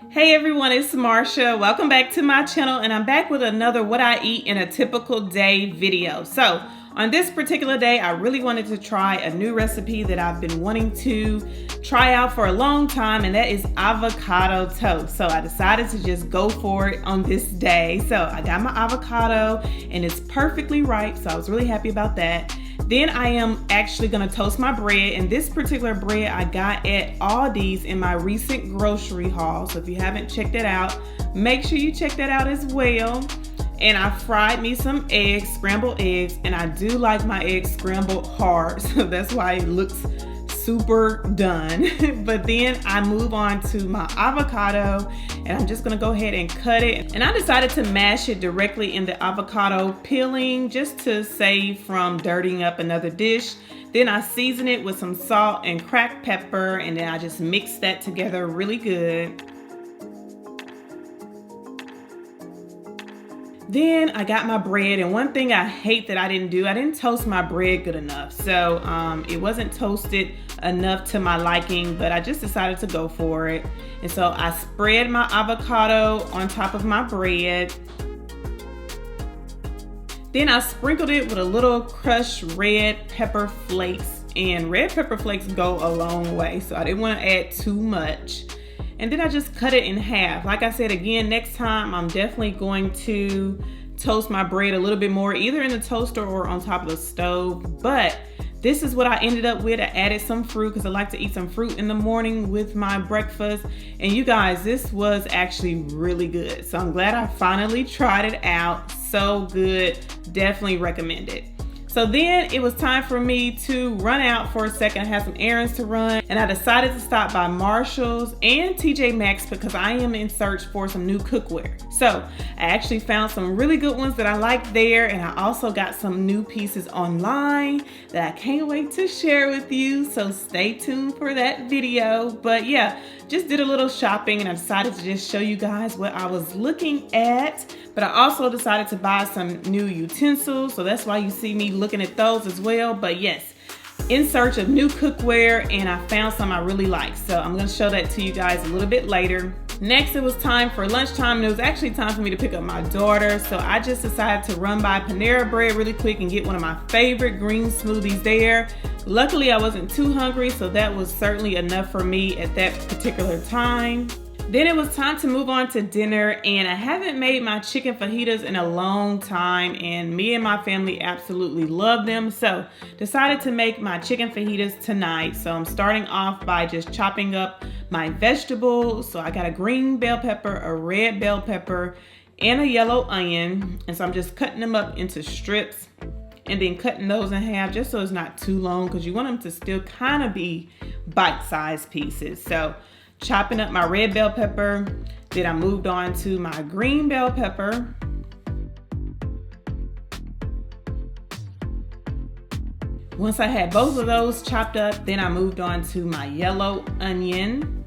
Hey everyone, it's Marsha. Welcome back to my channel, and I'm back with another what I eat in a typical day video. So on this particular day, I really wanted to try a new recipe that I've been wanting to try out for a long time, and that is avocado toast. So I decided to just go for it on this day. So I got my avocado and it's perfectly ripe, so I was really happy about that. Then I am actually gonna toast my bread, and this particular bread I got at Aldi's in my recent grocery haul. So if you haven't checked it out, make sure you check that out as well. And I fried me some eggs, scrambled eggs, and I do like my eggs scrambled hard, so that's why it looks super done. But then I move on to my avocado, and I'm just gonna go ahead and cut it. And I decided to mash it directly in the avocado peeling just to save from dirtying up another dish. Then I season it with some salt and cracked pepper, and then I just mix that together really good. Then I got my bread, and one thing I hate that I didn't toast my bread good enough. So it wasn't toasted enough to my liking, but I just decided to go for it. And so I spread my avocado on top of my bread. Then I sprinkled it with a little crushed red pepper flakes, and red pepper flakes go a long way, so I didn't want to add too much. And then I just cut it in half. Like I said, again, next time I'm definitely going to toast my bread a little bit more, either in the toaster or on top of the stove. But this is what I ended up with. I added some fruit because I like to eat some fruit in the morning with my breakfast. And you guys, this was actually really good. So I'm glad I finally tried it out. So good. Definitely recommend it. So then it was time for me to run out for a second. I had some errands to run, and I decided to stop by Marshall's and TJ Maxx because I am in search for some new cookware. So I actually found some really good ones that I like there, and I also got some new pieces online that I can't wait to share with you. So stay tuned for that video. But yeah, just did a little shopping, and I decided to just show you guys what I was looking at. But I also decided to buy some new utensils, so that's why you see me looking at those as well. But yes, in search of new cookware, and I found some I really like. So I'm gonna show that to you guys a little bit later. Next, it was time for lunchtime, and it was actually time for me to pick up my daughter. So I just decided to run by Panera Bread really quick and get one of my favorite green smoothies there. Luckily, I wasn't too hungry, so that was certainly enough for me at that particular time. Then it was time to move on to dinner, and I haven't made my chicken fajitas in a long time, and me and my family absolutely love them. So decided to make my chicken fajitas tonight. So I'm starting off by just chopping up my vegetables. So I got a green bell pepper, a red bell pepper, and a yellow onion. And so I'm just cutting them up into strips and then cutting those in half just so it's not too long, because you want them to still kind of be bite-sized pieces. So chopping up my red bell pepper, then I moved on to my green bell pepper. Once I had both of those chopped up, then I moved on to my yellow onion.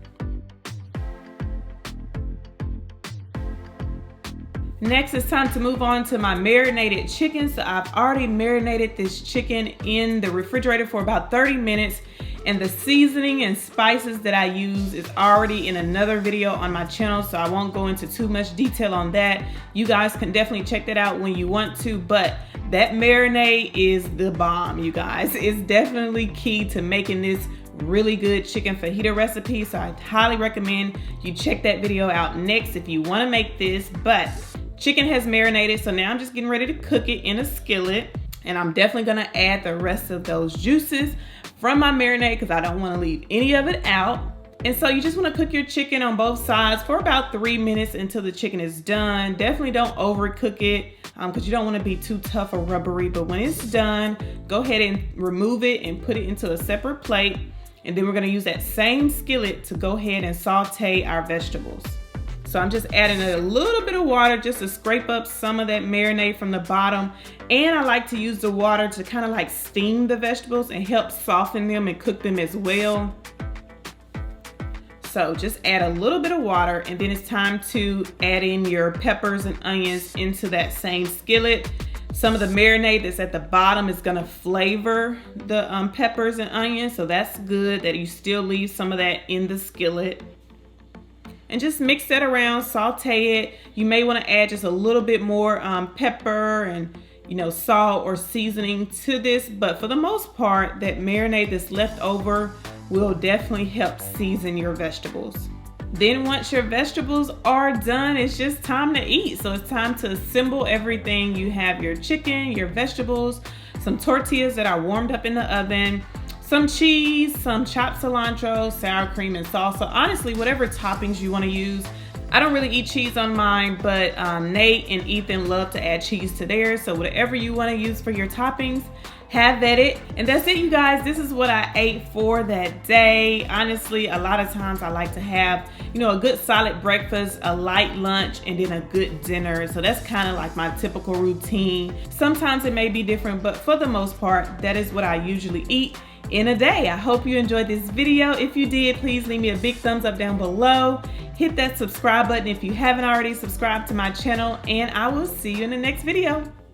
Next, it's time to move on to my marinated chicken. So I've already marinated this chicken in the refrigerator for about 30 minutes. And the seasoning and spices that I use is already in another video on my channel, so I won't go into too much detail on that. You guys can definitely check that out when you want to, but that marinade is the bomb, you guys. It's definitely key to making this really good chicken fajita recipe, so I highly recommend you check that video out next if you want to make this. But chicken has marinated, so now I'm just getting ready to cook it in a skillet, and I'm definitely going to add the rest of those juices from my marinade because I don't want to leave any of it out. And so you just want to cook your chicken on both sides for about 3 minutes until the chicken is done. Definitely don't overcook it because you don't want to be too tough or rubbery. But when it's done, go ahead and remove it and put it into a separate plate. And then we're going to use that same skillet to go ahead and saute our vegetables. So I'm just adding a little bit of water just to scrape up some of that marinade from the bottom. And I like to use the water to kind of like steam the vegetables and help soften them and cook them as well. So just add a little bit of water, and then it's time to add in your peppers and onions into that same skillet. Some of the marinade that's at the bottom is gonna flavor the peppers and onions, so that's good that you still leave some of that in the skillet. and just mix that around, saute it. You may want to add just a little bit more pepper and salt or seasoning to this, but for the most part, that marinade that's left over will definitely help season your vegetables. Then once your vegetables are done, it's just time to eat. So it's time to assemble everything. You have your chicken, your vegetables, some tortillas that are warmed up in the oven, some cheese, some chopped cilantro, sour cream, and salsa. Honestly, whatever toppings you want to use. I don't really eat cheese on mine, but Nate and Ethan love to add cheese to theirs. So whatever you want to use for your toppings, have at it. And that's it, you guys. This is what I ate for that day. Honestly, a lot of times I like to have, a good solid breakfast, a light lunch, and then a good dinner. So that's kind of like my typical routine. Sometimes it may be different, but for the most part, that is what I usually eat in a day. I hope you enjoyed this video. If you did, please leave me a big thumbs up down below. Hit that subscribe button if you haven't already subscribed to my channel, and I will see you in the next video.